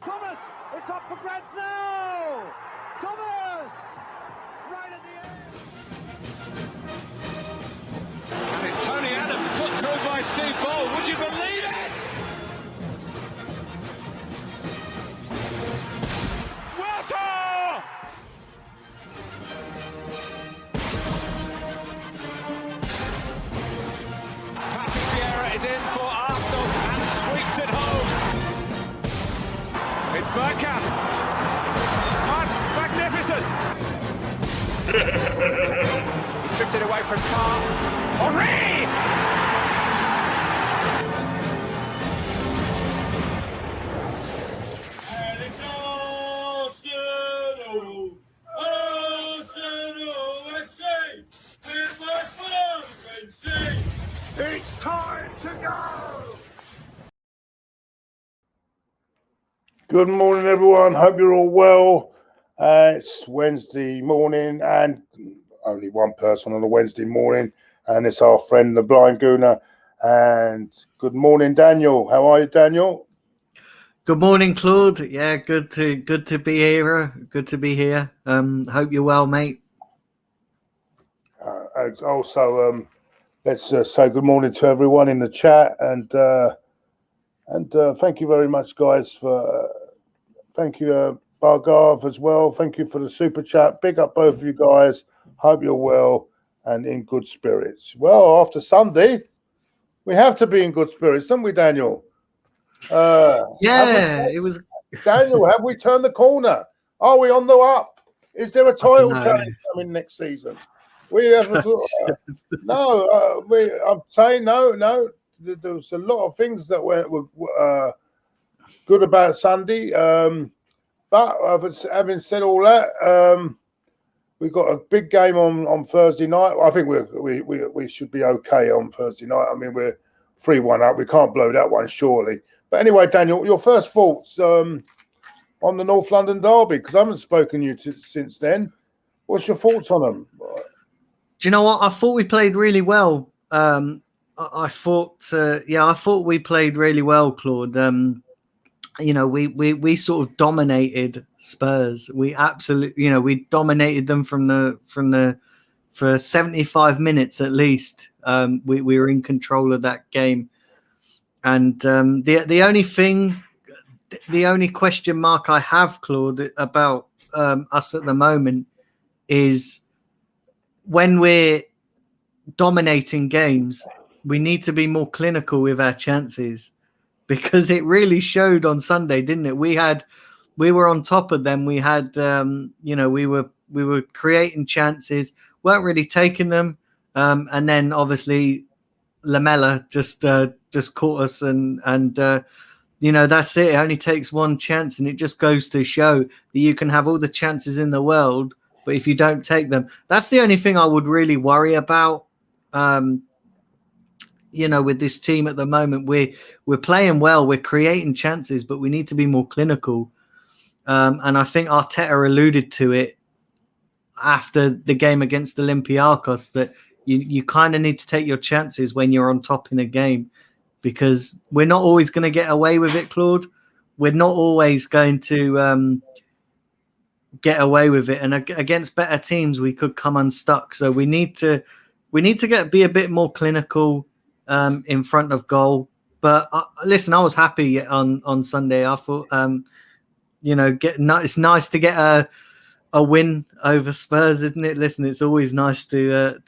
Thomas, it's up for grabs now. Thomas, right at the end. And it's Tony Adams put through by Steve Ball. Would you believe it? Welter! Patrick Vieira is in for Arsenal and sweeps it home. It's Bergkamp. That's magnificent. He stripped it away from Carr. Henry! And it's Arsenal! Arsenal FC! With my fancy! It's time to go. Good morning, everyone. Hope you're all well. It's Wednesday morning, and only one person on a Wednesday morning, and it's our friend, the blind Gooner. And good morning, Daniel. How are you, Daniel? Good morning, Claude. Yeah, good to be here. Good to be here. Hope you're well, mate. Also, let's say good morning to everyone in the chat, and thank you very much, guys. Thank you, Bargav, as well. Thank you for the super chat. Big up both of you guys. Hope you're well and in good spirits. Well, after Sunday, we have to be in good spirits, don't we, Daniel? It was. Daniel, have we turned the corner? Are we on the up? Is there a title challenge coming next season? We have no. I'm saying no. There was a lot of things that were good about Sunday, but having said all that, we've got a big game on Thursday night. I think we should be okay on Thursday night. I mean, we're 3-1 up. We can't blow that one, surely. But anyway, Daniel, your first thoughts on the North London derby, because I haven't spoken to you since then. What's your thoughts on them? Do you know what? I thought we played really well. I thought we played really well, Claude. We sort of dominated Spurs. We absolutely, we dominated them for 75 minutes at least. We were in control of that game, and the only question mark I have, Claude, about us at the moment is when we're dominating games, we need to be more clinical with our chances, because it really showed on Sunday, didn't it? We were on top of them. We had, we were creating chances, weren't really taking them, and then obviously Lamela just caught us, and that's it. It only takes one chance, and it just goes to show that you can have all the chances in the world, but if you don't take them, that's the only thing I would really worry about. With this team at the moment, we're playing well, we're creating chances, but we need to be more clinical. And I think Arteta alluded to it after the game against Olympiacos, that you kind of need to take your chances when you're on top in a game, because we're not always going to get away with it, Claude. We're not always going to get away with it, and against better teams we could come unstuck. So we need to be a bit more clinical in front of goal. But listen, I was happy on Sunday. I thought it's nice to get a win over Spurs, isn't it? Listen, it's always nice to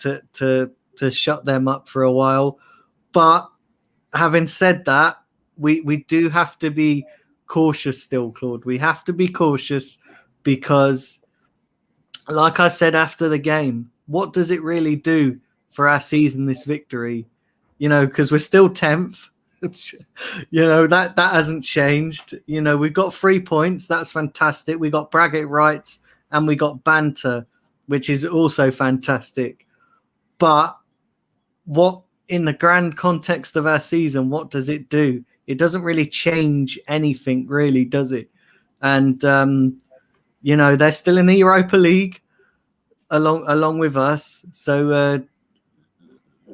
shut them up for a while. But having said that, we do have to be cautious still, Claude. We have to be cautious, because like I said after the game, what does it really do for our season, this victory? Because we're still 10th. That hasn't changed. We've got 3 points. That's fantastic. We got bragging rights and we got banter, which is also fantastic. But what, in the grand context of our season, what does it do? It doesn't really change anything, really, does it? And they're still in the Europa League along with us. So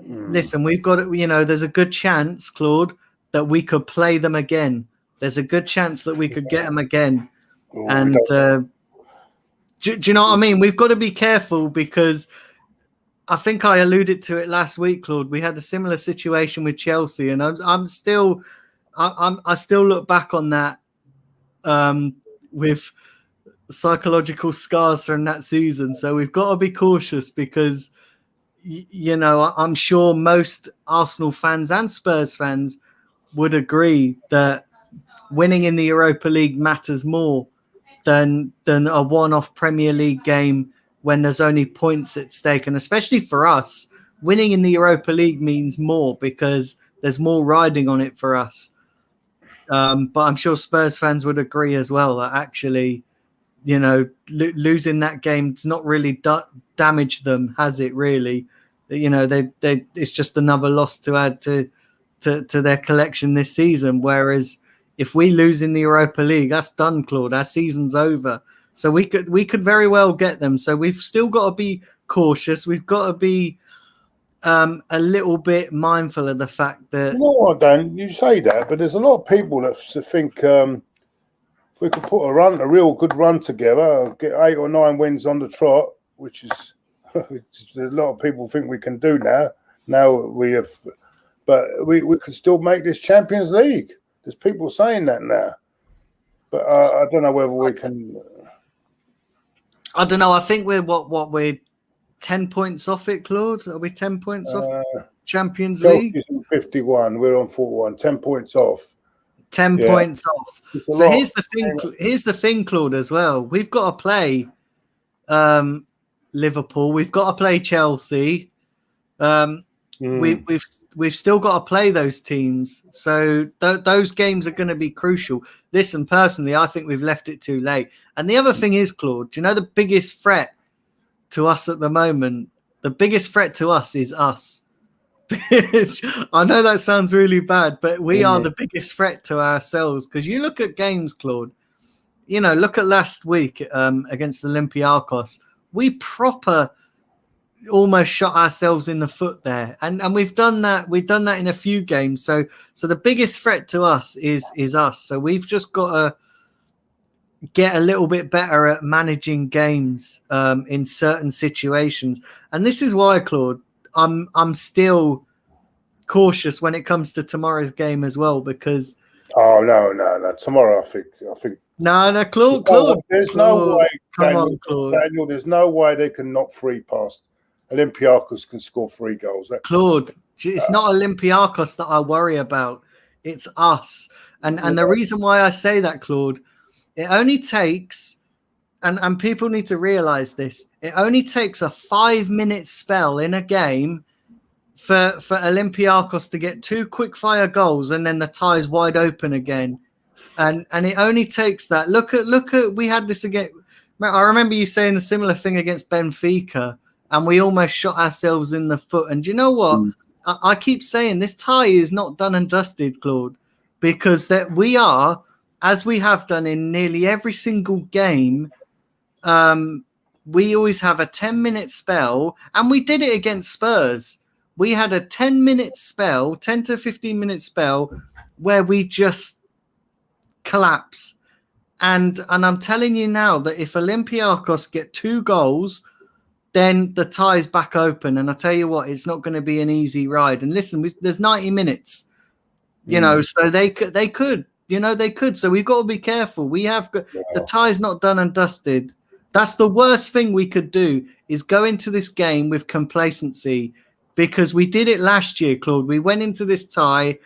listen, we've got, there's a good chance, Claude, that we could play them again there's a good chance that we could get them again. Oh, And do you know what I mean? We've got to be careful because I think I alluded to it last week, Claude. We had a similar situation with Chelsea, and I still look back on that with psychological scars from that season. So we've got to be cautious because, you know, I'm sure most Arsenal fans and Spurs fans would agree that winning in the Europa League matters more than a one-off Premier League game when there's only points at stake. And especially for us, winning in the Europa League means more because there's more riding on it for us. But I'm sure Spurs fans would agree as well that actually, you know, losing that game has not really damaged them, has it really? You know, it's just another loss to add to their collection this season. Whereas if we lose in the Europa League, that's done, Claude. Our season's over. So we could very well get them. So we've still got to be cautious. We've got to be a little bit mindful of the fact that... You know what, Dan? You say that, but there's a lot of people that think if we could put a real good run together, get 8 or 9 wins on the trot, which is a lot of people think we can do now. Now we have... But we could still make this Champions League. There's people saying that now. But I don't know whether we can... I don't know. I think we're 10 points off it, Claude. Are we 10 points off Champions League? Chelsea's on 51. We're on 41. 10 points off. 10 points off. So here's the thing, Claude, as well. We've got to play Liverpool. We've got to play Chelsea. We've still got to play those teams. So those games are going to be crucial. Listen, personally, I think we've left it too late. And the other thing is, Claude, do you know the biggest threat to us at the moment? The biggest threat to us is us. I know that sounds really bad, but we are the biggest threat to ourselves. Because you look at games, Claude, you know, look at last week against Olympiacos. We proper almost shot ourselves in the foot there. And we've done that. We've done that in a few games. So the biggest threat to us is us. So we've just got to get a little bit better at managing games in certain situations. And this is why, Claude, I'm still cautious when it comes to tomorrow's game as well, because no. Tomorrow, I think no, Claude. There's Claude, no way, Claude. Daniel. There's no way they can knock 3 past. Olympiacos can score 3 goals. Claude, it's not Olympiacos that I worry about. It's us. And the reason why I say that, Claude, it only takes, and people need to realize this, it only takes a 5-minute spell in a game for Olympiacos to get 2 quick-fire goals and then the tie's wide open again. And it only takes that. Look at we had this again. I remember you saying the similar thing against Benfica, and we almost shot ourselves in the foot. And do you know what? I keep saying this tie is not done and dusted, Claude, because that we are, as we have done in nearly every single game, we always have a 10-minute spell, and we did it against Spurs. We had a 10-minute spell, 10 to 15-minute spell, where we just collapse. And I'm telling you now that if Olympiacos get 2 goals, then the tie's back open. And I tell you what, it's not going to be an easy ride. And listen, there's 90 minutes, you know, so they could. So we've got to be careful. We have got, the tie's not done and dusted. That's the worst thing we could do, is go into this game with complacency, because we did it last year, Claude. We went into this tie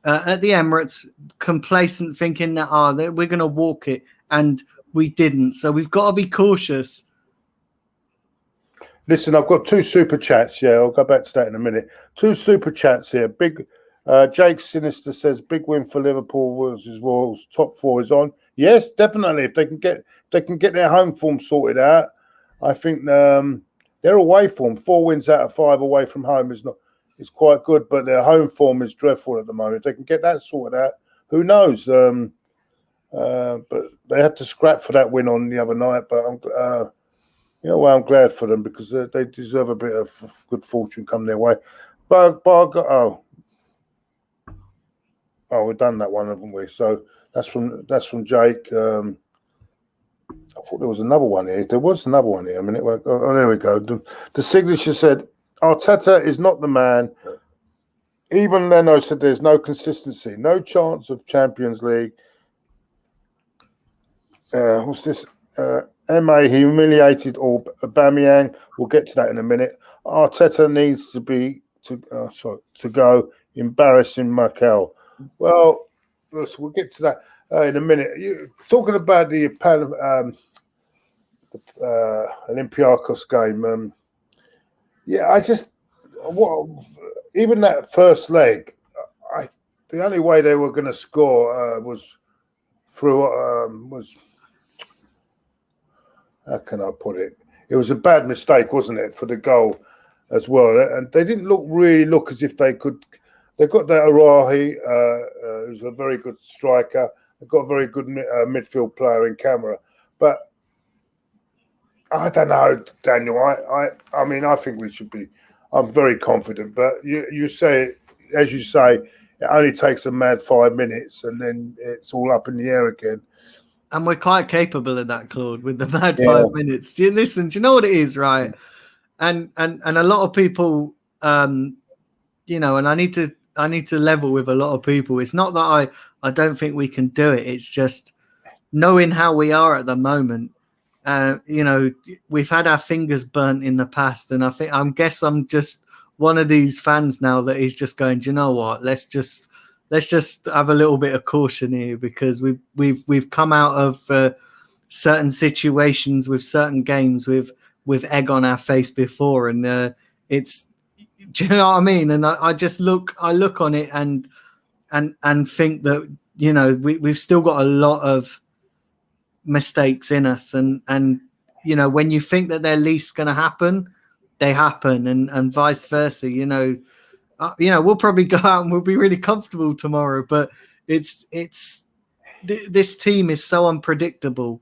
at the Emirates complacent, thinking that we're going to walk it, and we didn't. So we've got to be cautious. Listen, I've got 2 super chats. Yeah, I'll go back to that in a minute. 2 super chats here. Big Jake Sinister says big win for Liverpool versus Royals. Top 4 is on. Yes, definitely. If they can get their home form sorted out, I think their away form, 4 wins out of 5 away from home is quite good, but their home form is dreadful at the moment. If they can get that sorted out, who knows? But they had to scrap for that win on the other night. But I'm glad for them, because they deserve a bit of good fortune coming their way. But we've done that one, haven't we? So That's from Jake. I thought there was another one here. There was another one here. I mean, there we go. The signature said, Arteta is not the man. Even Leno said there's no consistency, no chance of Champions League. What's this? MA humiliated or Aubameyang. We'll get to that in a minute. Arteta needs to go. Embarrassing Mikel. Well, we'll get to that in a minute. Talking about the Olympiacos game. Even that first leg, the only way they were going to score was through how can I put it? It was a bad mistake, wasn't it, for the goal as well? And they didn't really look as if they could. They got that Arahi, who's a very good striker. They've got a very good midfield player in camera. But I don't know, Daniel. I mean, I think we should be. I'm very confident. But you say, as you say, it only takes a mad 5 minutes, and then it's all up in the air again. And we're quite capable of that, Claude, with the mad 5 minutes. Do you know what it is, right? And a lot of people, and I need to level with a lot of people. It's not that I don't think we can do it. It's just knowing how we are at the moment. We've had our fingers burnt in the past, and I guess I'm just one of these fans now that is just going, do you know what? Let's just have a little bit of caution here, because we've come out of certain situations with certain games with egg on our face before, and it's, do you know what I mean? And I look on it and think that we've still got a lot of mistakes in us, and when you think that they're least going to happen, they happen, and vice versa. We'll probably go out and we'll be really comfortable tomorrow, but this team is so unpredictable,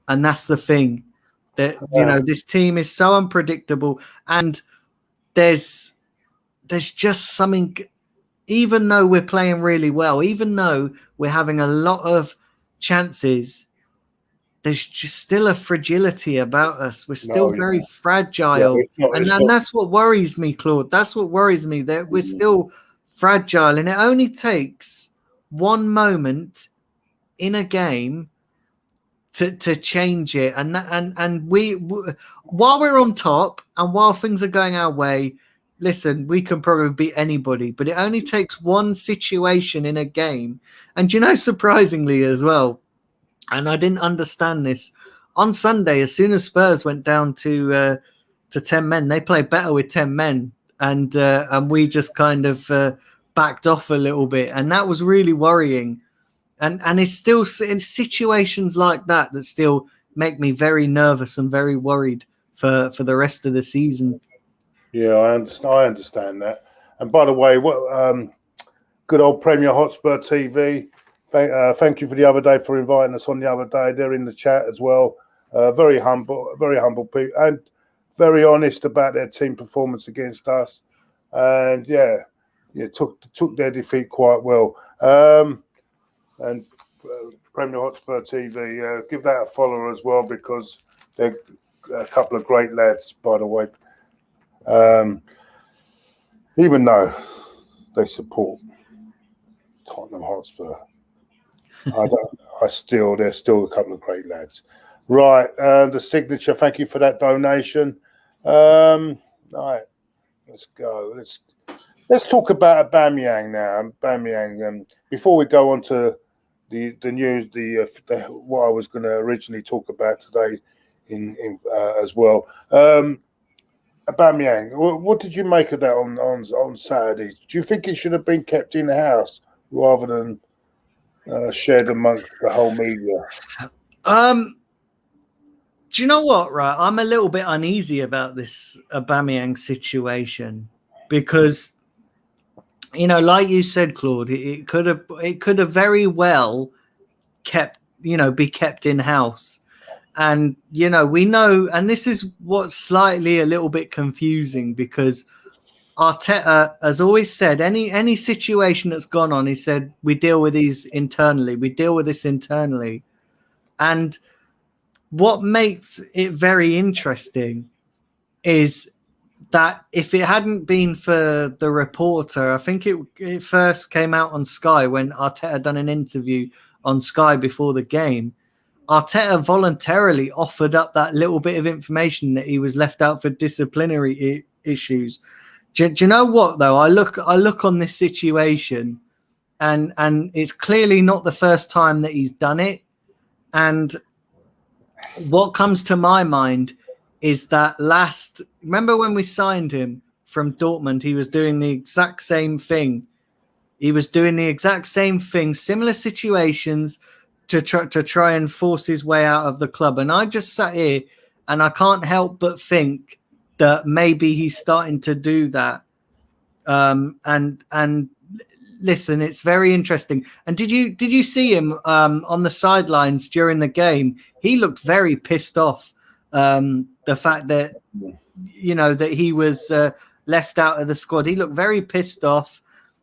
and that's the thing. That this team is so unpredictable, and there's just something. Even though we're playing really well, even though we're having a lot of chances, there's just still a fragility about us. We're still very fragile. And that's what worries me, Claude. That's what worries me, that we're still fragile. And it only takes one moment in a game to change it. And we while we're on top and while things are going our way, listen, we can probably beat anybody. But it only takes one situation in a game. And surprisingly as well, and I didn't understand this, on Sunday, as soon as Spurs went down to 10 men, they played better with 10 men, and we just kind of backed off a little bit, and that was really worrying. And it's still in situations like that still make me very nervous and very worried for the rest of the season. Yeah, I understand that. And by the way, what good old Premier Hotspur TV. Thank you for the other day for inviting us on the other day. They're in the chat as well. Very humble people, and very honest about their team performance against us. And took their defeat quite well. And Premier Hotspur TV, give that a follow as well, because they're a couple of great lads, by the way. Even though they support Tottenham Hotspur. They're still a couple of great lads. Right, the signature, thank you for that donation. Right, let's go. Let's talk about Aubameyang now. Aubameyang, before we go on to the news, what I was going to originally talk about today as well. Aubameyang, what did you make of that on Saturday? Do you think it should have been kept in the house rather than shared amongst the whole media? Do you know what, right? I'm a little bit uneasy about this Aubameyang situation, because, like you said, Claude, it could have very well be kept in house. And, we know, and this is what's slightly a little bit confusing, because Arteta has always said any situation that's gone on, he said, we deal with these internally. We deal with this internally. And what makes it very interesting is that if it hadn't been for the reporter, I think it first came out on Sky when Arteta done an interview on Sky before the game. Arteta voluntarily offered up that little bit of information that he was left out for disciplinary issues. Do you know what, though? I look on this situation, and it's clearly not the first time that he's done it. And what comes to my mind is that remember when we signed him from Dortmund, he was doing the exact same thing. He was doing the exact same thing, similar situations to try and force his way out of the club. And I just sat here and I can't help but think that maybe he's starting to do that. And listen, it's very interesting. And did you see him on the sidelines during the game? He looked very pissed off. The fact that that he was left out of the squad. He looked very pissed off.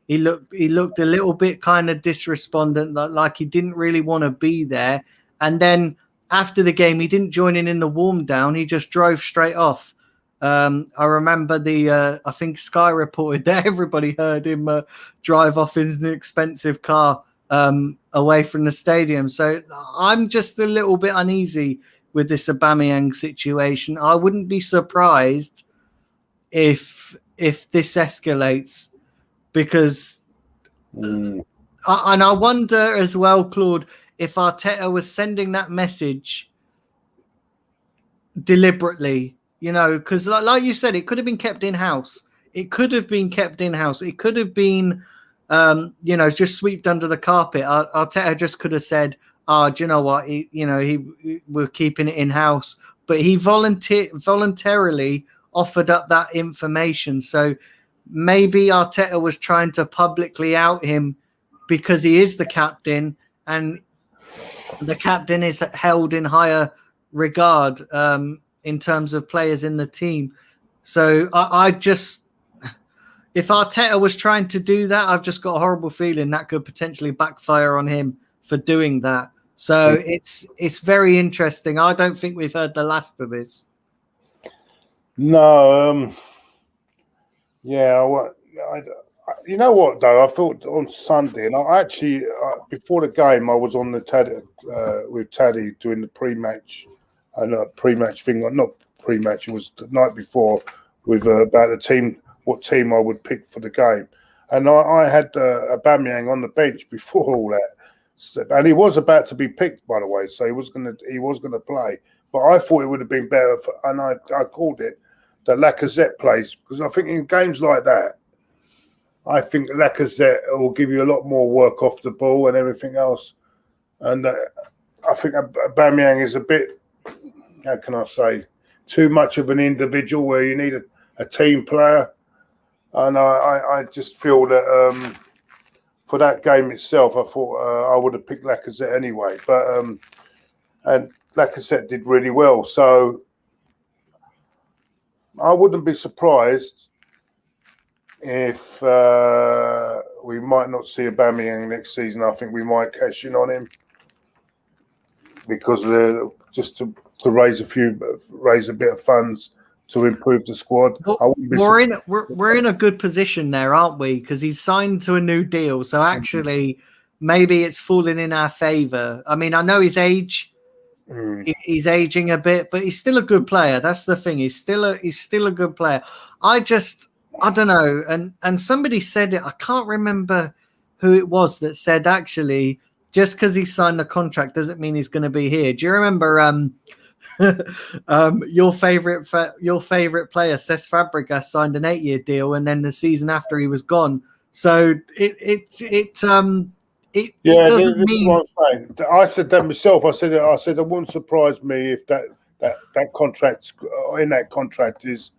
He looked a little bit kind of despondent, like he didn't really want to be there. And then after the game, he didn't join in the warm down. He just drove straight off. I remember I think Sky reported that everybody heard him drive off in an expensive car away from the stadium. So I'm just a little bit uneasy with this Aubameyang situation. I wouldn't be surprised if this escalates, because and I wonder as well, Claude, if Arteta was sending that message deliberately, because like you said, it could have been kept in-house. It could have been kept in-house. It could have been, just swept under the carpet. Arteta just could have said, do you know what? We're keeping it in-house. But he voluntarily offered up that information. So maybe Arteta was trying to publicly out him because he is the captain, and the captain is held in higher regard in terms of players in the team. So if Arteta was trying to do that, I've just got a horrible feeling that could potentially backfire on him for doing that. So it's very interesting. I don't think we've heard the last of this. No. You know what, though? I thought on Sunday, and I actually, before the game, I was on the with Taddy doing the pre-match, pre-match thing. Not pre-match, it was the night before, with about the team, what team I would pick for the game. And I had Aubameyang on the bench before all that. And he was about to be picked, by the way, so he was gonna play. But I thought it would have been better, and I called it, that Lacazette plays, because I think in games like that, I think Lacazette will give you a lot more work off the ball and everything else. And I think Aubameyang is a bit, how can I say, too much of an individual where you need a team player. And I just feel that for that game itself, I thought I would have picked Lacazette anyway. But and Lacazette did really well. So I wouldn't be surprised if we might not see Aubameyang next season. I think we might cash in on him because just to raise a bit of funds to improve the squad. We're in a good position there, aren't we? Because he's signed to a new deal, so actually maybe it's falling in our favour. I mean, I know his age. He's aging a bit, but he's still a good player. That's the thing. He's still a good player. I don't know. And somebody said it. I can't remember who it was that said, actually, just because he signed the contract doesn't mean he's going to be here. Do you remember your favorite player, Cesc Fabregas, signed an 8-year deal, and then the season after he was gone. So it doesn't mean. I said that myself. I said it wouldn't surprise me if that contract is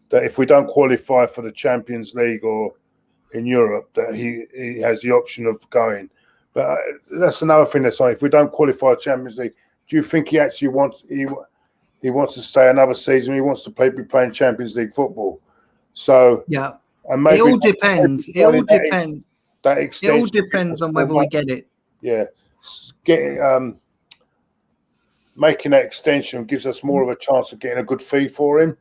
that if we don't qualify for the Champions League or in Europe, that he has the option of going. But that's another thing. That's like, if we don't qualify for Champions League, do you think he actually wants to stay another season? He wants to be playing Champions League football. So yeah, And maybe it all depends. It all depends. That It extension. all depends on whether we get it. Yeah, getting making that extension gives us more of a chance of getting a good fee for him,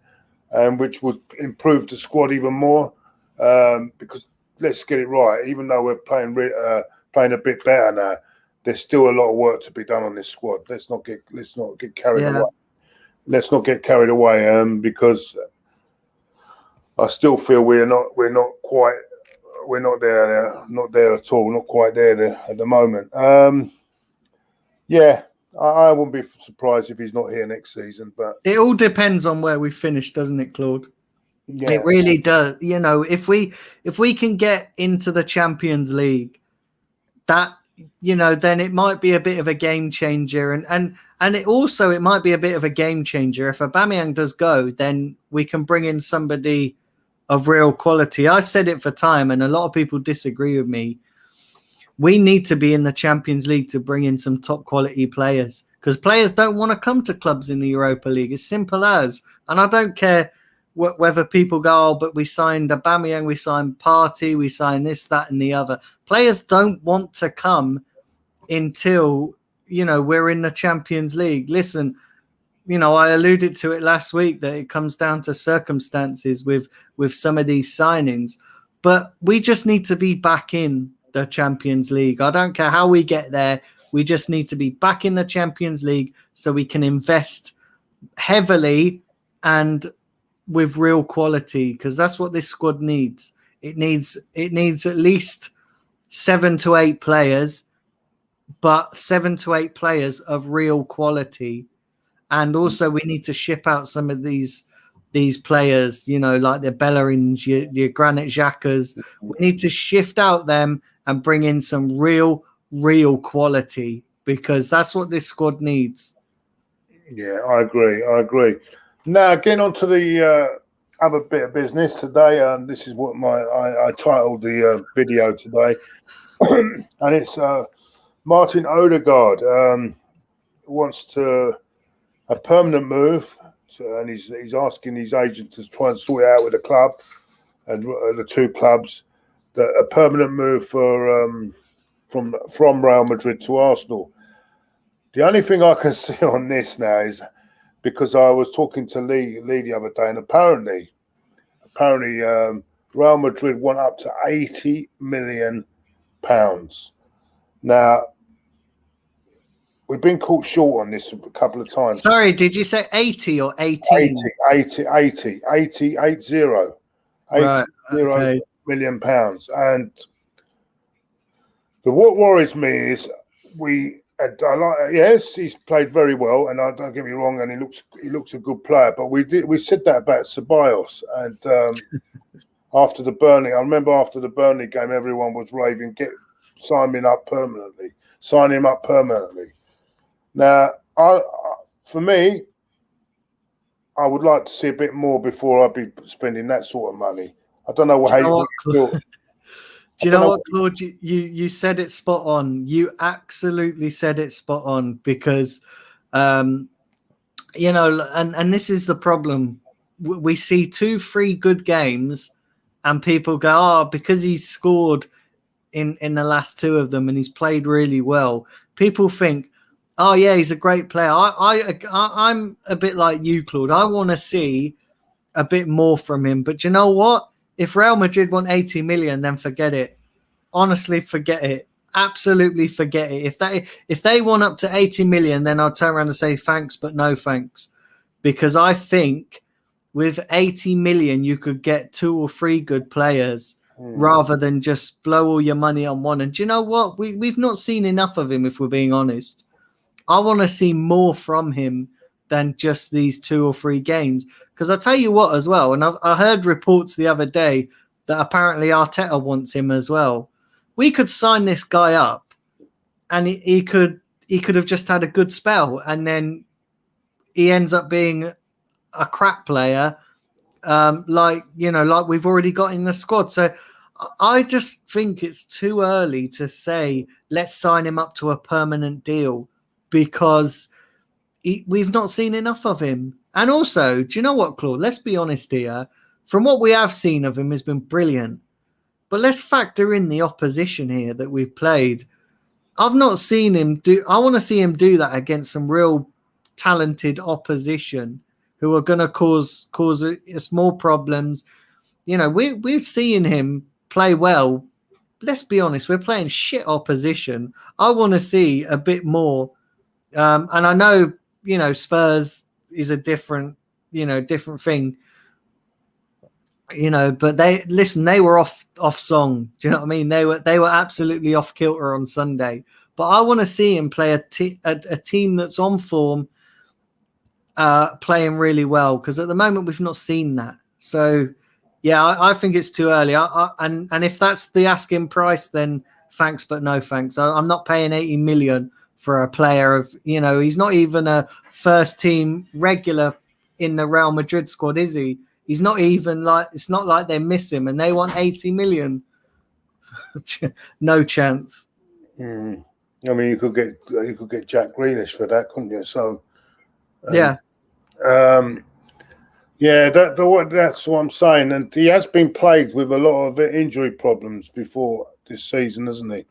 which would improve the squad even more. Because let's get it right, even though we're playing a bit better now, there's still a lot of work to be done on this squad. Let's not get carried away. Let's not get carried away, because I still feel we're not there, not there at all, not quite there at the moment. Yeah, I wouldn't be surprised if he's not here next season. But it all depends on where we finish, doesn't it, Claude? Yeah. It really does. You know, if we can get into the Champions League, that, you know, then it might be a bit of a game changer, and it might be a bit of a game changer if Aubameyang does go. Then we can bring in somebody of real quality. I said it for time, and a lot of people disagree with me. We need to be in the Champions League to bring in some top quality players, because players don't want to come to clubs in the Europa League. It's simple as. And I don't care whether people go, oh, but we signed Aubameyang, we signed Partey, we signed this, that, and the other. Players don't want to come until, you know, we're in the Champions League. Listen, you know, I alluded to it last week that it comes down to circumstances with some of these signings, but we just need to be back in the Champions League. I don't care how we get there. We just need to be back in the Champions League so we can invest heavily and with real quality, because that's what this squad needs. It needs at least 7 to 8 players, but 7 to 8 players of real quality. And also we need to ship out some of these players, you know, like the Bellerins, your Granit Xhakas. We need to shift out them and bring in some real quality, because that's what this squad needs. Yeah, I agree. Now, getting on to the other bit of business today, this is what I titled the video today, and it's Martin Odegaard wants a permanent move, and he's asking his agent to try and sort it out with the club and the two clubs, that a permanent move for from Real Madrid to Arsenal. The only thing I can see on this now is, because I was talking to Lee the other day, and apparently Real Madrid went up to £80 million. Now, we've been caught short on this a couple of times. Sorry, did you say 80 or 18? 80 Right, okay. million pounds. And what worries me is yes, he's played very well, and don't get me wrong, and he looks a good player. But we said that about Ceballos, and after the Burnley game, everyone was raving, sign him up permanently. Now, for me, I would like to see a bit more before I'd be spending that sort of money. I don't know how you feel. Do you know what, Claude? You said it spot on. You absolutely said it spot on, because, you know, and this is the problem. We see 2-3 good games, and people go, oh, because he's scored in the last 2 of them and he's played really well. People think, oh yeah, he's a great player. I'm a bit like you, Claude. I want to see a bit more from him. But you know what? If Real Madrid want 80 million, then forget it. Honestly, forget it. Absolutely forget it. If they want up to 80 million, then I'll turn around and say thanks, but no thanks. Because I think with 80 million, you could get 2 or 3 good players rather than just blow all your money on one. And do you know what? We've not seen enough of him, if we're being honest. I want to see more from him than just these 2 or 3 games. Because I tell you what as well, and I heard reports the other day that apparently Arteta wants him as well. We could sign this guy up, and he could have just had a good spell, and then he ends up being a crap player, like we've already got in the squad. So I just think it's too early to say let's sign him up to a permanent deal, because we've not seen enough of him. And also, do you know what, Claude? Let's be honest here. from what we have seen of him, has been brilliant. But let's factor in the opposition here that we've played. I've not seen him do. I want to see him do that against some real talented opposition who are going to cause us more problems. You know, we've seen him play well. Let's be honest, we're playing shit opposition. I want to see a bit more. And I know, you know, Spurs is a different thing. You know, but they were off song. Do you know what I mean? They were absolutely off kilter on Sunday. But I want to see him play a team that's on form, playing really well, because at the moment we've not seen that. So yeah, I think it's too early. And if that's the asking price, then thanks, but no thanks. I'm not paying 80 million for a player of, you know, he's not even a first team regular in the Real Madrid squad, is he? He's not even like, it's not like they miss him and they want 80 million. No chance. I mean, you could get Jack Grealish for that, couldn't you? So yeah. Yeah, that's what I'm saying. And he has been plagued with a lot of injury problems before this season, hasn't he?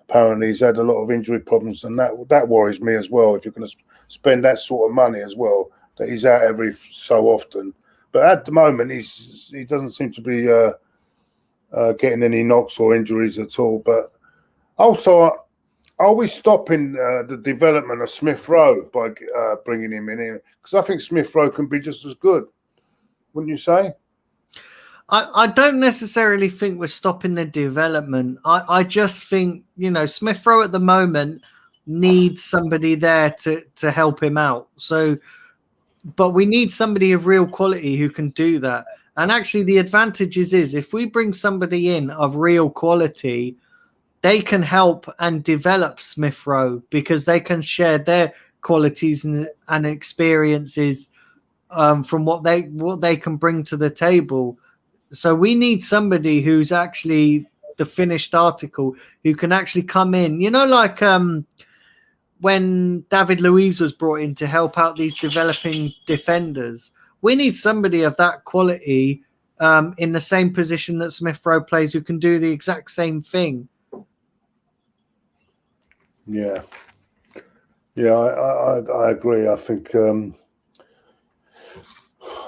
Apparently, he's had a lot of injury problems, and that worries me as well. If you're going to spend that sort of money as well, that he's out every so often. But at the moment, he doesn't seem to be getting any knocks or injuries at all. But also, are we stopping the development of Smith Rowe by bringing him in here? Because I think Smith Rowe can be just as good. Wouldn't you say? I don't necessarily think we're stopping the development. I just think, you know, Smith Rowe at the moment needs somebody there to help him out. So, but we need somebody of real quality who can do that. And actually the advantage is if we bring somebody in of real quality, they can help and develop Smith Rowe because they can share their qualities and experiences from what they can bring to the table. So we need somebody who's actually the finished article, who can actually come in, you know, like when David Luiz was brought in to help out these developing defenders. We need somebody of that quality in the same position that Smith Rowe plays, who can do the exact same thing. Yeah, I agree. I think.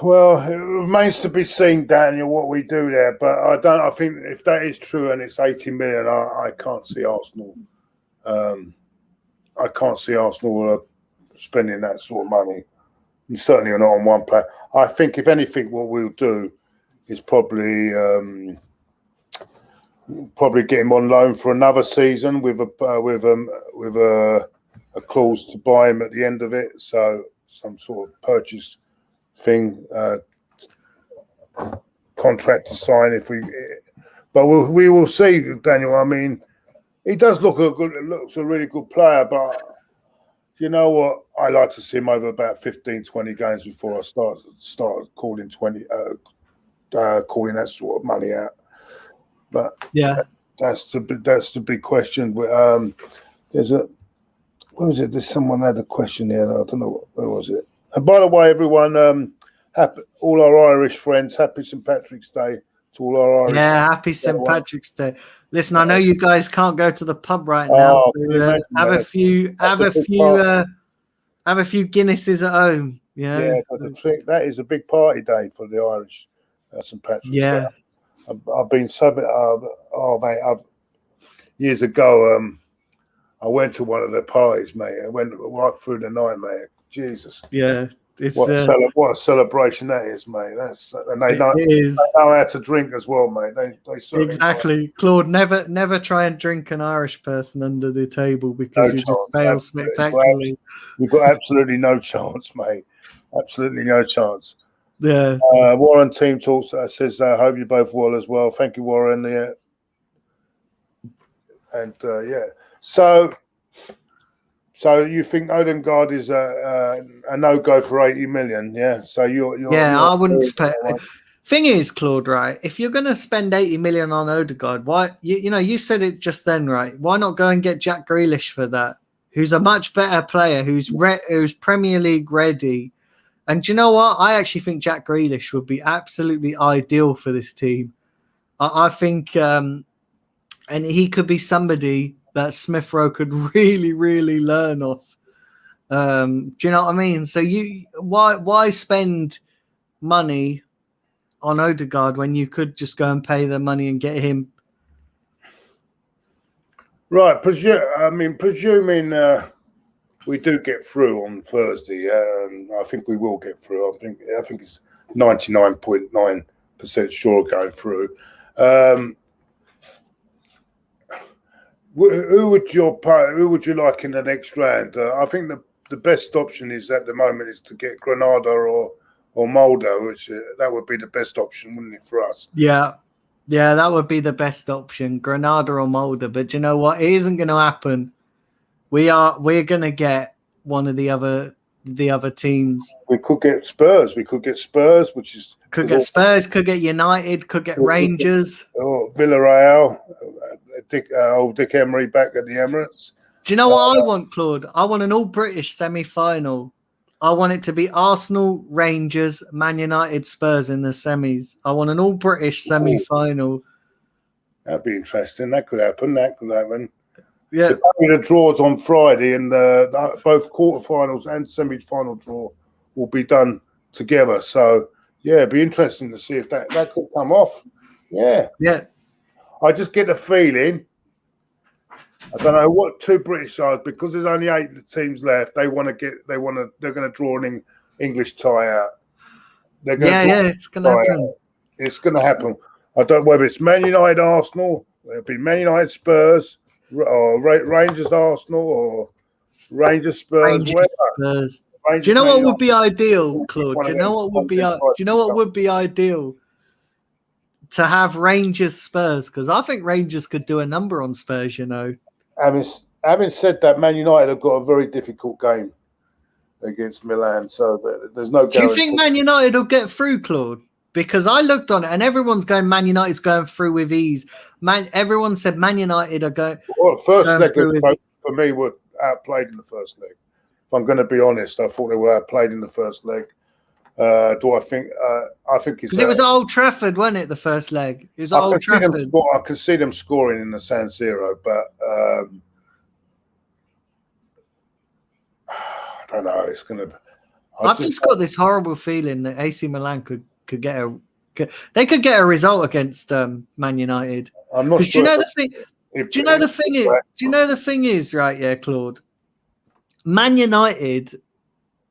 Well, it remains to be seen, Daniel, what we do there. But I think if that is true and it's 80 million, I can't see Arsenal. I can't see Arsenal spending that sort of money. And certainly not on one player. I think, if anything, what we'll do is probably get him on loan for another season with a clause to buy him at the end of it. So some sort of purchase thing, contract to sign but we will see, Daniel. I mean, he does looks a really good player, but you know what? I like to see him over about 15, 20 games before I start calling calling that sort of money out. But yeah, that's the big question. There's someone had a question here. I don't know where was it. And by the way, everyone, all our Irish friends, happy St. Patrick's Day to all our Irish. Yeah, happy St. Patrick's Day. Listen, I know you guys can't go to the pub right now. So, have a few Guinnesses at home. Yeah, that is a big party day for the Irish. St. Patrick's Day. I've been years ago. I went to one of the parties, mate. I went right through the night, mate. Jesus. Yeah. What a celebration that is, mate. They know how to drink as well, mate. They exactly. Claude, never try and drink an Irish person under the table because you just fail spectacularly. You've got absolutely no chance, mate. Absolutely no chance. Yeah. Warren Team Talks says, I hope you're both well as well. Thank you, Warren. Yeah. And So you think ODEGAARD is a no-go for 80 million, yeah? So I wouldn't spend. Thing is, Claude, right? If you're going to spend 80 million on ODEGAARD, why? You said it just then, right? Why not go and get Jack Grealish for that? Who's a much better player, who's Premier League ready, And do you know what? I actually think Jack Grealish would be absolutely ideal for this team. I think, and he could be somebody that Smith Rowe could really, really learn off. Do you know what I mean? So why spend money on Odegaard when you could just go and pay the money and get him? Right. Presuming we do get through on Thursday, I think we will get through. I think it's 99.9% sure going through. Who would you like in the next round? I think the best option is at the moment is to get Granada or Mulder, which that would be the best option, wouldn't it, for us? Yeah, that would be the best option, Granada or Mulder. But you know what? It isn't going to happen. We're going to get one of the other teams. We could get Spurs. Which is could get Spurs. Could get United. Could get Rangers. Or Villarreal. Old Dick Emery back at the Emirates. Do you know what I want, Claude? I want an all-British semi-final. I want it to be Arsenal, Rangers, Man United, Spurs in the semis. I want an all-British semi-final. That'd be interesting. That could happen. Yeah. The draws on Friday, and both quarterfinals and semi-final draw will be done together. So, yeah, it'd be interesting to see if that could come off. Yeah. Yeah. I just get a feeling, I don't know what two British sides, because there's only 8 teams left. They're going to draw an English tie out. It's going to happen. It's going to happen. I don't know whether it's Man United, Arsenal. It'll be Man United, Spurs, or Rangers, Arsenal, or Rangers, Spurs. Spurs. Do you know what would be ideal, Claude? Do you know what would be ideal? To have Rangers Spurs, because I think Rangers could do a number on Spurs, you know. Having said that, Man United have got a very difficult game against Milan, so there's no guarantee. Do you think Man United will get through, Claude? Because I looked on it and everyone's going, Man United's going through with ease. Everyone said Man United are going. Well, first leg for me were outplayed in the first leg. If I'm going to be honest, I thought they were outplayed in the first leg. Do I think? I think it's because it was Old Trafford, wasn't it? The first leg, it was Old Trafford. I can see them scoring in the San Siro, but I don't know. It's going to. I've just got this horrible feeling that AC Milan could get a result against Man United. I'm not sure. Do you know the thing is right? Yeah, Claude. Man United,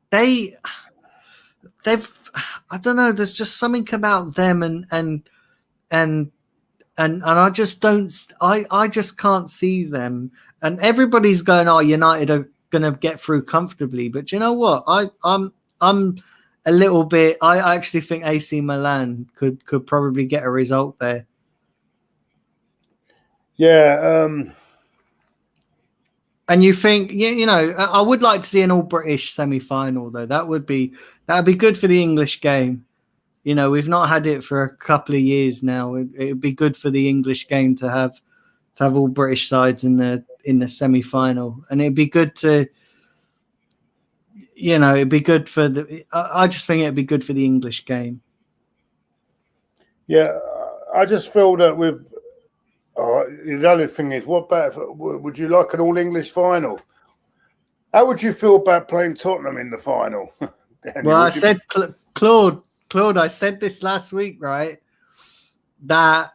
they've I don't know. There's just something about them, and I just don't. I just can't see them. And everybody's going, "Oh, United are going to get through comfortably." But you know what? I'm a little bit. I actually think AC Milan could probably get a result there. Yeah. And you think, you know, I would like to see an all-British semi-final, though. That would be good for the English game. You know, we've not had it for a couple of years now. It would be good for the English game to have all British sides in the semi-final, and it'd be good to, you know, it'd be good for the. I just think it'd be good for the English game. Yeah, I just feel that with. The other thing is, would you like an all-English final? How would you feel about playing Tottenham in the final? Well, I said, Claude, I said this last week, right? That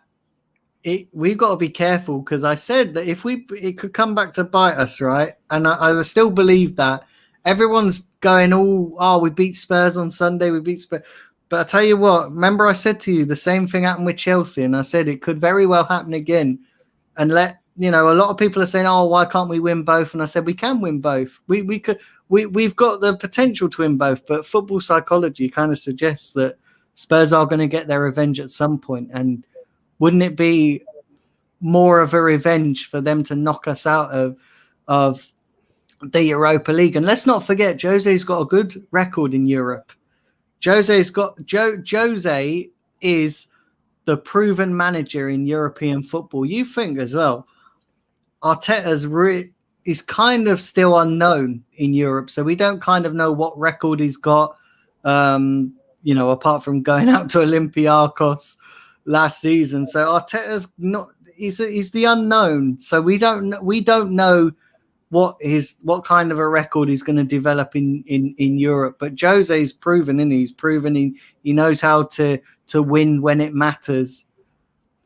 we've got to be careful, because I said that if it could come back to bite us, right? And I still believe that. Everyone's going, we beat Spurs on Sunday, we beat Spurs. But I tell you what, remember I said to you the same thing happened with Chelsea, and I said it could very well happen again. And a lot of people are saying, "Oh, why can't we win both?" And I said we can win both. We've got the potential to win both, but football psychology kind of suggests that Spurs are going to get their revenge at some point. And wouldn't it be more of a revenge for them to knock us out of the Europa League? And let's not forget, Jose's got a good record in Europe. Jose is the proven manager in European football. You think as well, Arteta's is kind of still unknown in Europe, so we don't kind of know what record he's got. apart from going out to Olympiacos last season. So Arteta's not. He's the unknown. So we don't know what kind of a record he's going to develop in Europe. But Jose's proven, and he's proven he knows how to win when it matters.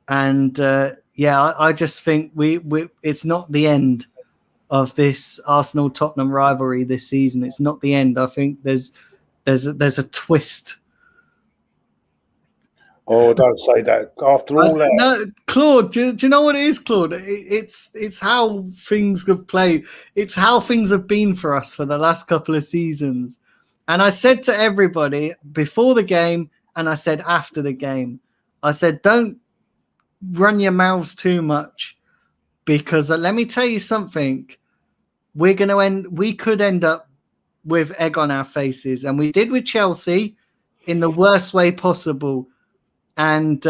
And I just think we it's not the end of this Arsenal-Tottenham rivalry this season. It's not the end. I think there's a twist. Oh, don't say that. After all that, no, Claude, do you know what it is, Claude? It's how things have played. It's how things have been for us for the last couple of seasons. And I said to everybody before the game, and I said after the game, I said, don't run your mouths too much, because let me tell you something. We could end up with egg on our faces, and we did with Chelsea in the worst way possible. And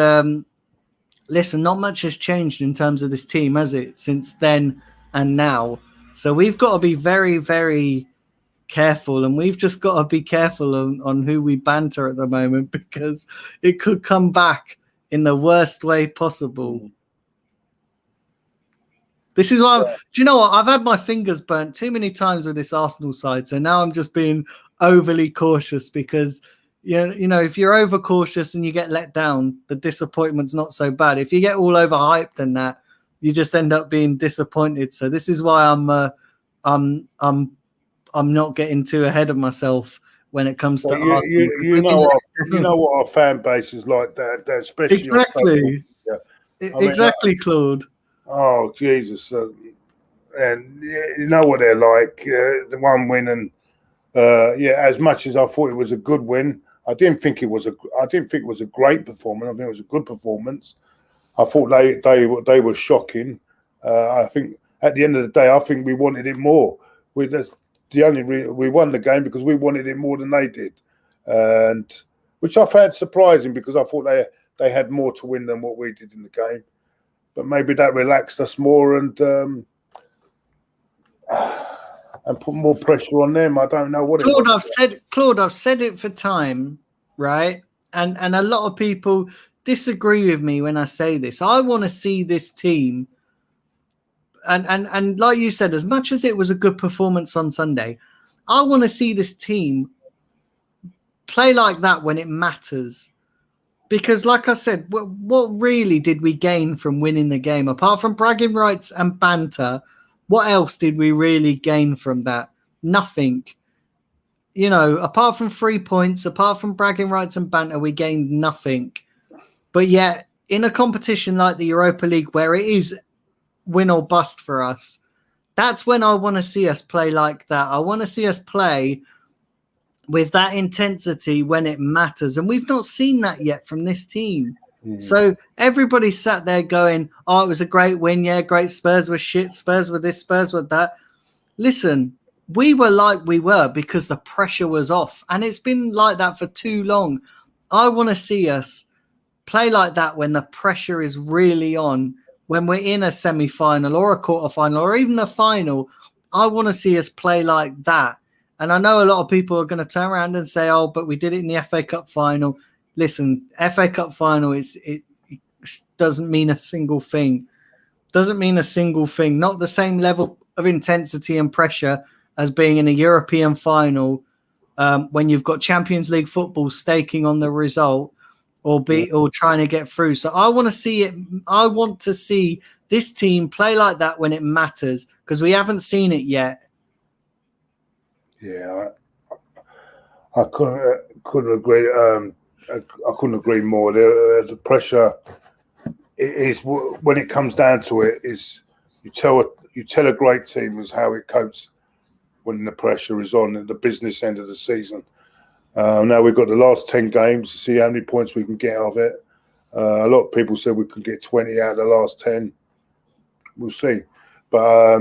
listen, not much has changed in terms of this team, has it, since then and now? So we've got to be very, very careful, and we've just got to be careful on who we banter at the moment, because it could come back in the worst way possible. This is why, do you know what? I've had my fingers burnt too many times with this Arsenal side, so now I'm just being overly cautious, because if you're overcautious and you get let down, the disappointment's not so bad. If you get all overhyped and that, you just end up being disappointed. So this is why I'm not getting too ahead of myself when it comes to Arsenal. You know what our fan base is like. That especially exactly, exactly, Claude. Oh Jesus! And you know what they're like. The one win, and as much as I thought it was a good win, I didn't think it was a great performance. I think it was a good performance. I thought they were shocking. I think at the end of the day, I think we wanted it more. We won the game because we wanted it more than they did, and which I found surprising, because I thought they had more to win than what we did in the game. But maybe that relaxed us more and put more pressure on them. I don't know what Claude, I've said it for time, right? And a lot of people disagree with me when I say this. I want to see this team, and like you said, as much as it was a good performance on Sunday, I want to see this team play like that when it matters. Because, like I said, what really did we gain from winning the game? Apart from bragging rights and banter, what else did we really gain from that? Nothing. Apart from 3 points, apart from bragging rights and banter, we gained nothing. But yet, in a competition like the Europa League, where it is win or bust for us, that's when I want to see us play like that. I want to see us play with that intensity when it matters. And we've not seen that yet from this team. So everybody sat there going, oh, it was a great win. Yeah, great. Spurs were shit. Spurs were this, Spurs were that. Listen, we were like we were because the pressure was off. And it's been like that for too long. I want to see us play like that when the pressure is really on, when we're in a semi-final or a quarter-final or even a final. I want to see us play like that. And I know a lot of people are going to turn around and say, oh, but we did it in the FA Cup final. Listen, FA Cup final, it doesn't mean a single thing. Doesn't mean a single thing. Not the same level of intensity and pressure as being in a European final when you've got Champions League football staking on the result or trying to get through. So I want to see it. I want to see this team play like that when it matters, because we haven't seen it yet. Yeah, I couldn't agree. I couldn't agree more. The pressure is, when it comes down to it, is you tell a great team is how it copes when the pressure is on at the business end of the season. Now we've got the last 10 games to see how many points we can get out of it. A lot of people said we could get 20 out of the last 10. We'll see, but.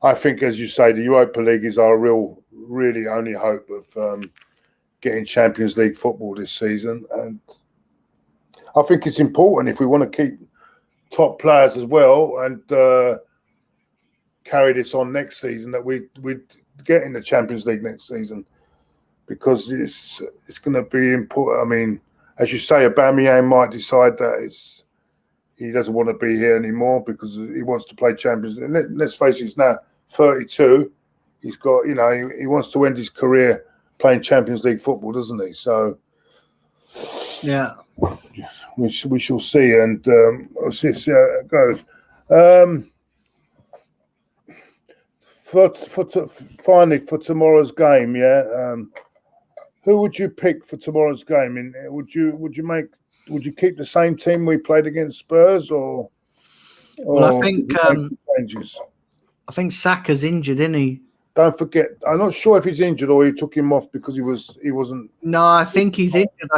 I think, as you say, the Europa League is our really only hope of getting Champions League football this season. And I think it's important, if we want to keep top players as well and carry this on next season, that we get in the Champions League next season. because it's going to be important. I mean, as you say, Aubameyang might decide that he doesn't want to be here anymore because he wants to play Champions League. Let's face it, he's now 32. He's got, he wants to end his career playing Champions League football, doesn't he? So, yeah, we shall see, and we'll see how it goes. Finally, for tomorrow's game, who would you pick for tomorrow's game? And would you keep the same team we played against Spurs, or well, I think changes? I think Saka's injured, isn't he? Don't forget, I'm not sure if he's injured or he took him off because he wasn't. No, I think he's injured.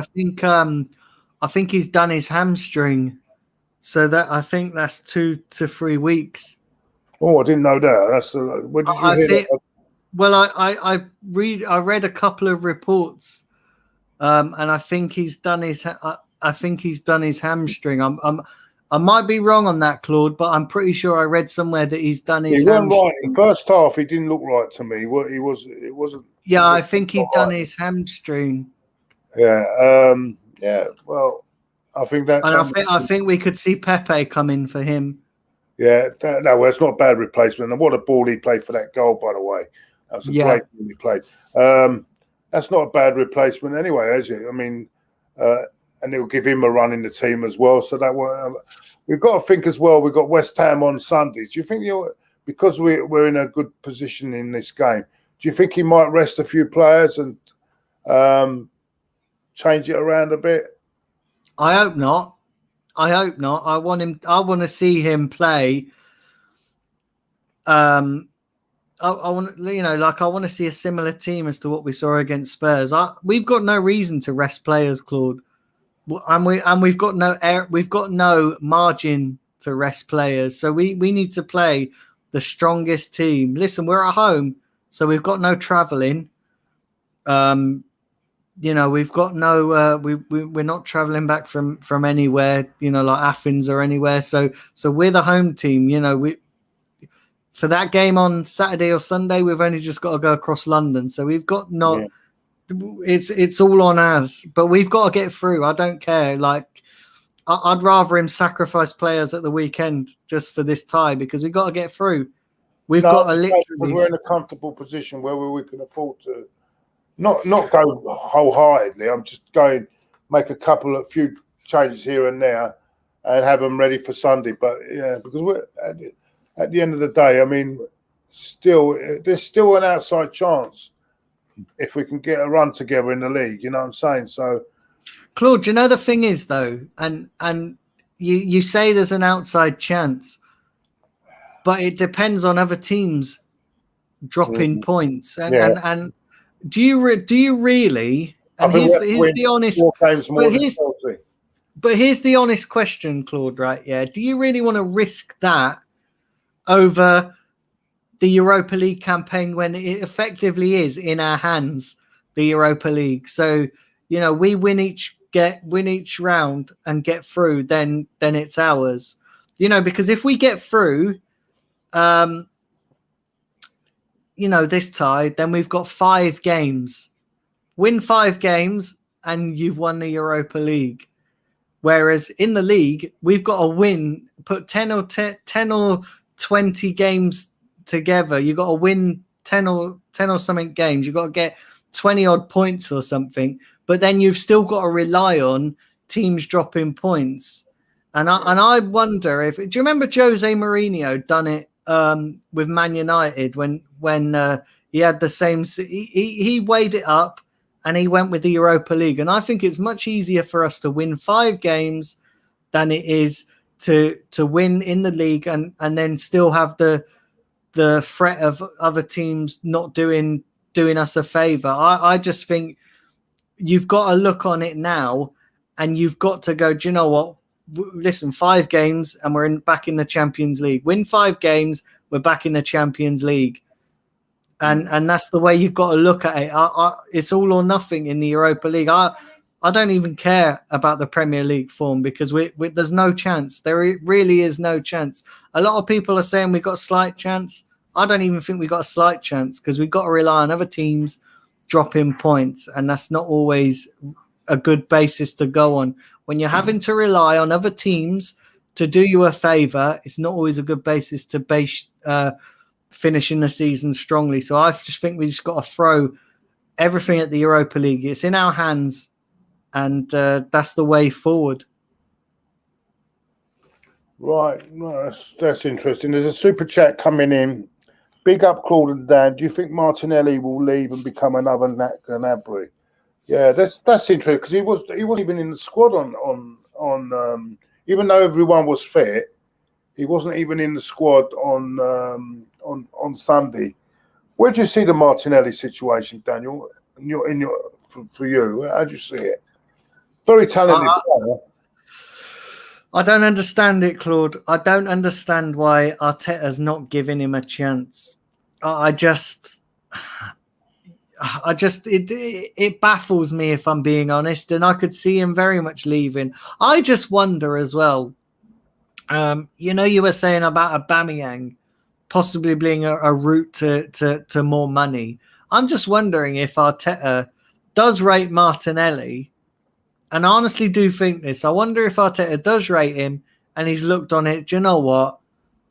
I think he's done his hamstring, so that I think that's 2 to 3 weeks. Oh, I didn't know that. That's where did you hear that? Well, I read a couple of reports, and I think he's done his hamstring. I might be wrong on that, Claude, but I'm pretty sure I read somewhere that he's done his. He wasn't right in the first half. He didn't look right to me. It wasn't. Yeah, I think he'd done his hamstring. Yeah. Yeah. Well, I think that. And I think we could see Pepe come in for him. Yeah. Well, it's not a bad replacement. And what a ball he played for that goal, by the way. That was a great ball he played. That's not a bad replacement anyway, is it? I mean, and it'll give him a run in the team as well. So that we've got to think as well. We've got West Ham on Sundays. Do you think because we're in a good position in this game? Do you think he might rest a few players and change it around a bit? I hope not. I want to see him play. I want to see a similar team as to what we saw against Spurs. We've got no reason to rest players, Claude. And we've got no margin to rest players. So we need to play the strongest team. Listen, we're at home, so we've got no traveling. We've got no we're not traveling back from anywhere, like Athens or anywhere. So we're the home team. For that game on Saturday or Sunday, we've only just got to go across London. So we've got not. Yeah. It's all on us, but we've got to get through. I don't care. Like, I'd rather him sacrifice players at the weekend just for this tie because we've got to get through. We're in a comfortable position where we can afford to not go wholeheartedly. I'm just going make a few changes here and there and have them ready for Sunday. But yeah, because we're at the end of the day, I mean, there's still an outside chance if we can get a run together in the league, you know what I'm saying? So, Claude, the thing is though, and you say there's an outside chance, but it depends on other teams dropping points. And do you really? And here's the honest. But here's the honest question, Claude. Right? Yeah. Do you really want to risk that over the Europa League campaign when it effectively is in our hands, the Europa League? So, we win each round and get through, then it's ours. Because if we get through, this tie, then we've got 5 games. Win 5 games and you've won the Europa League. Whereas in the league, we've got to win, put 10 or 20 games together. You got to win 10 or something games. You got to get 20 odd points or something. But then you've still got to rely on teams dropping points. And I wonder do you remember Jose Mourinho done it with Man United when he had the same? He weighed it up and he went with the Europa League. And I think it's much easier for us to win 5 games than it is to win in the league and then still have the threat of other teams not doing us a favor. I just think you've got to look on it now and you've got to go, do you know what? Listen, 5 games and we're back in the Champions League. Win 5 games, we're back in the Champions League. And that's the way you've got to look at it. It's all or nothing in the Europa League. I don't even care about the Premier League form because there's no chance. There really is no chance. A lot of people are saying we've got a slight chance. I don't even think we've got a slight chance because we've got to rely on other teams dropping points, and that's not always a good basis to go on. When you're having to rely on other teams to do you a favour, it's not always a good basis to base finishing the season strongly. So I just think we just got to throw everything at the Europa League. It's in our hands, and that's the way forward. Right, no, that's interesting. There's a super chat coming in. Big up, Claude and Dan. Do you think Martinelli will leave and become another Gnabry? Yeah, that's interesting because he wasn't even in the squad on even though everyone was fit, he wasn't even in the squad on Sunday. Where do you see the Martinelli situation, Daniel? For you, how do you see it? Very talented player. I don't understand it, Claude. I don't understand why Arteta's not giving him a chance. It baffles me, if I'm being honest, and I could see him very much leaving. I just wonder as well. You were saying about Aubameyang possibly being a route to more money. I'm just wondering if Arteta does rate Martinelli, and I honestly do think this. I wonder if Arteta does rate him, and he's looked on it. Do you know what?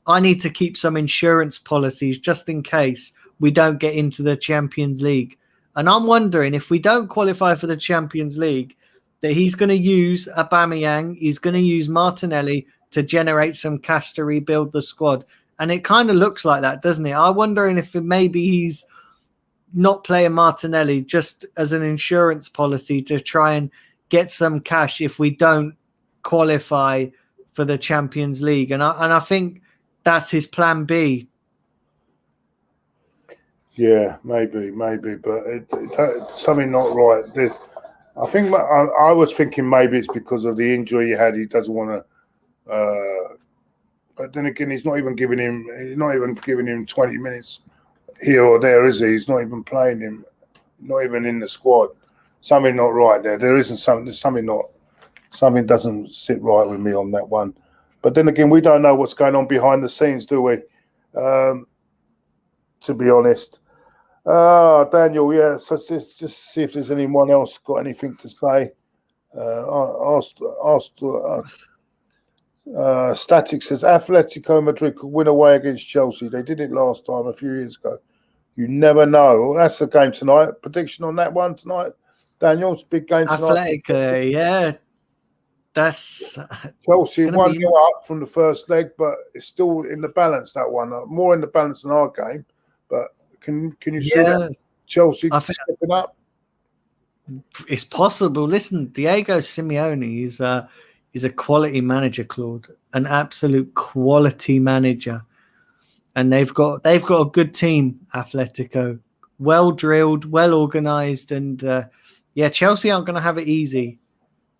I need to keep some insurance policies just in case we don't get into the Champions League. And I'm wondering if we don't qualify for the Champions League, that he's going to use Aubameyang, he's going to use Martinelli to generate some cash to rebuild the squad. And it kind of looks like that, doesn't it? I'm wondering if maybe he's not playing Martinelli just as an insurance policy to try and get some cash if we don't qualify for the Champions League. And I think that's his plan B. Yeah, maybe, but it's something not right. I think I was thinking maybe it's because of the injury he had. He doesn't want to. But then again, he's not even giving him 20 minutes here or there, is he? He's not even playing him, not even in the squad. Something not right there. There's something doesn't sit right with me on that one. But then again, we don't know what's going on behind the scenes, do we? To be honest. Daniel, yeah, so let's just see if there's anyone else got anything to say. Static says Atletico Madrid could win away against Chelsea. They did it last time a few years ago. You never know. Well, that's the game tonight. Prediction on that one tonight, Daniel's big game tonight. Atletico, yeah. That's Chelsea 1-0 up from the first leg, but it's still in the balance, that one. More in the balance than our game. But can you see that? Chelsea stepping up? It's possible. Listen, Diego Simeone is a quality manager, Claude. An absolute quality manager. And they've got a good team, Atletico. Well drilled, well organised, and Chelsea aren't going to have it easy.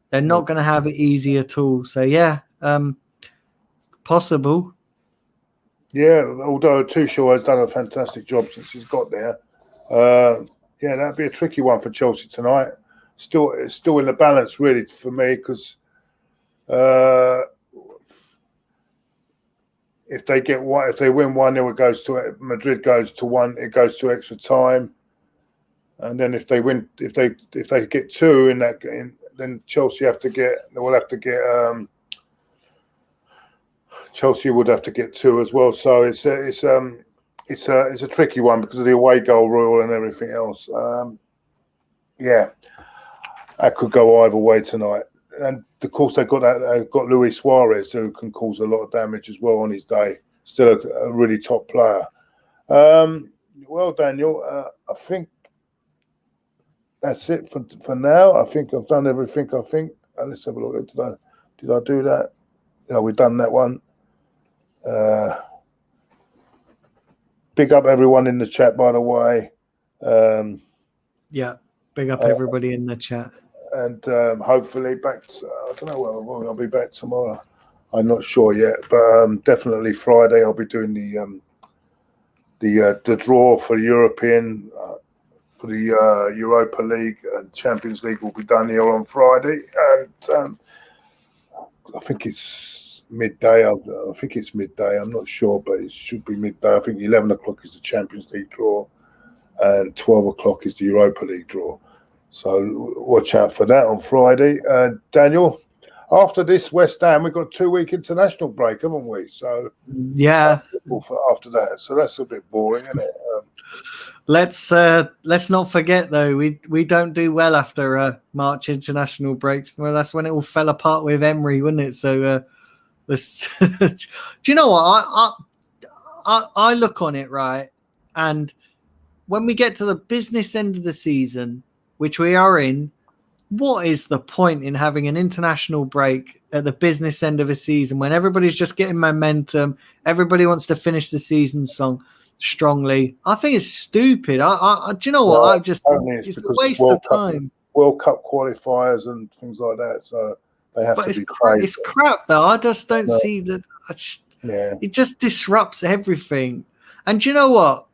They're not going to have it easy at all. So, possible. Yeah, although Tuchel has done a fantastic job since he's got there. That'd be a tricky one for Chelsea tonight. It's still in the balance, really, for me, because if they win 1-0, it goes to Madrid goes to 1. It goes to extra time, and then if they get 2 in that game, then Chelsea Chelsea would have to get 2 as well. So it's a tricky one because of the away goal rule and everything else. That could go either way tonight. And of course they've got Luis Suarez, who can cause a lot of damage as well on his day. Still a really top player. Well, Daniel, I think that's it for now. I think I've done everything. Let's have a look. Did I do that? Yeah, we've done that one. Big up everyone in the chat, by the way. Big up everybody in the chat. And hopefully back. I don't know. Well, I'll be back tomorrow. I'm not sure yet, but definitely Friday. I'll be doing the draw for European for the Europa League and Champions League will be done here on Friday, and I think it's midday. I think it's midday. I'm not sure, but it should be midday. I think 11 o'clock is the Champions League draw. and 12 o'clock is the Europa League draw. So watch out for that on Friday. Daniel, after this West Ham, we've got a 2-week international break, haven't we? So yeah, after that, so that's a bit boring, isn't it? Let's not forget though, we don't do well after March international breaks. Well, that's when it all fell apart with Emery, wasn't it? So let's do you know what I look on it, right? And when we get to the business end of the season, which we are in, what is the point in having an international break at the business end of a season when everybody's just getting momentum, everybody wants to finish the season strongly? I think it's stupid. Do you know what? It's a waste of time. World Cup qualifiers and things like that. So they have to be played. It's crap though. I just don't see that. It just disrupts everything. And do you know what?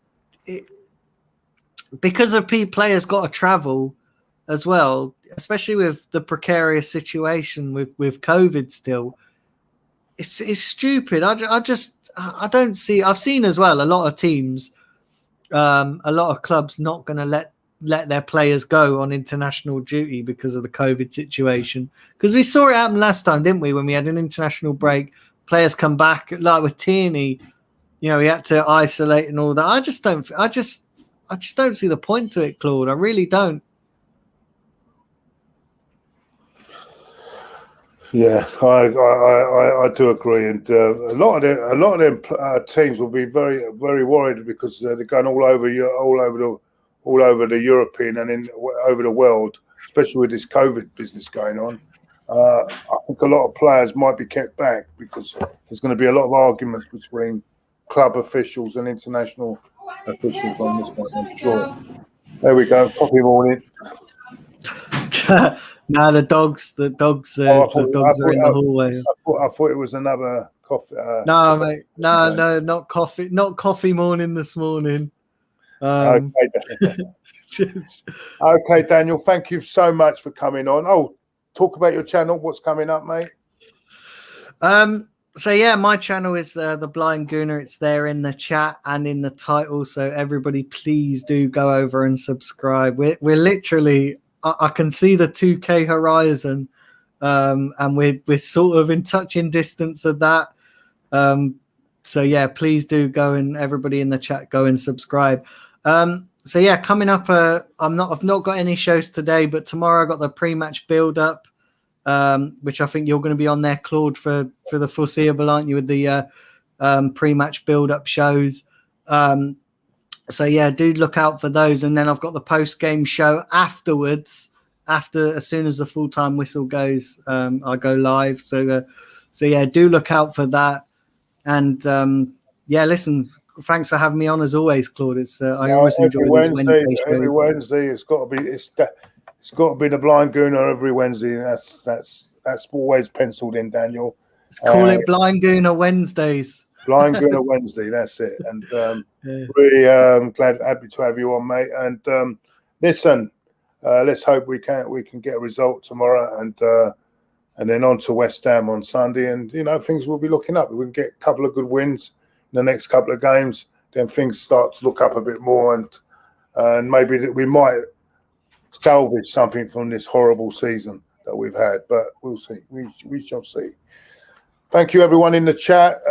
Because of players got to travel as well, especially with the precarious situation with COVID still, it's stupid. I don't see. I've seen as well a lot of teams, a lot of clubs not going to let their players go on international duty because of the COVID situation. Because we saw it happen last time, didn't we? When we had an international break, players come back, like with Tierney, he had to isolate and all that. I just don't see the point to it, Claude. I really don't. Yeah, I do agree, and a lot of them teams will be very, very worried because they're going all over the European and over the world, especially with this COVID business going on. I think a lot of players might be kept back because there's going to be a lot of arguments between club officials and international officials on this one, I'm sure. There we go, coffee morning. No, the dogs are in the hallway. I thought it was another coffee. No, mate. No, not coffee. Not coffee morning this morning. Okay, Daniel. Thank you so much for coming on. Oh, talk about your channel. What's coming up, mate? So yeah, my channel is the Blind Gooner. It's there in the chat and in the title. So everybody, please do go over and subscribe. We're literally. I can see the 2K horizon, and we're sort of in touching distance of that. So yeah, please do go, and everybody in the chat, go and subscribe. So yeah, coming up, I've not got any shows today, but tomorrow I got the pre-match build-up, which I think you're going to be on there, Claude, for the foreseeable, aren't you, with the pre-match build-up shows. So yeah, do look out for those, and then I've got the post-game show afterwards. As soon as the full-time whistle goes, I go live. So yeah, do look out for that. And yeah, listen, thanks for having me on as always, Claude. I always enjoy these Wednesday shows. Every Wednesday, it's got to be the Blind Gooner every Wednesday. That's always penciled in, Daniel. Let's call it Blind Gooner Wednesdays. Blind Gooner Wednesday, that's it. And really happy to have you on, mate. And listen, let's hope we can get a result tomorrow, and then on to West Ham on Sunday. And things will be looking up. If we can get a couple of good wins in the next couple of games, then things start to look up a bit more, and maybe that we might salvage something from this horrible season that we've had. But we'll see. We shall see. Thank you, everyone in the chat.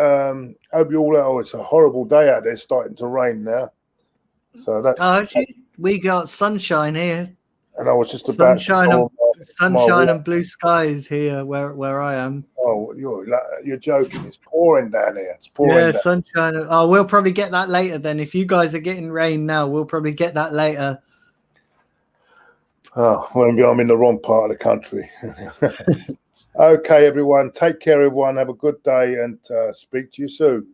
Hope you all. Oh, it's a horrible day out there. It's starting to rain now. So that's. We got sunshine here. And I was just about sunshine and blue skies here where I am. Oh, you're joking. It's pouring down here. It's pouring. Yeah, sunshine. Oh, we'll probably get that later then. If you guys are getting rain now, we'll probably get that later. Oh, maybe I'm in the wrong part of the country. Okay, everyone. Take care, everyone. Have a good day, and speak to you soon.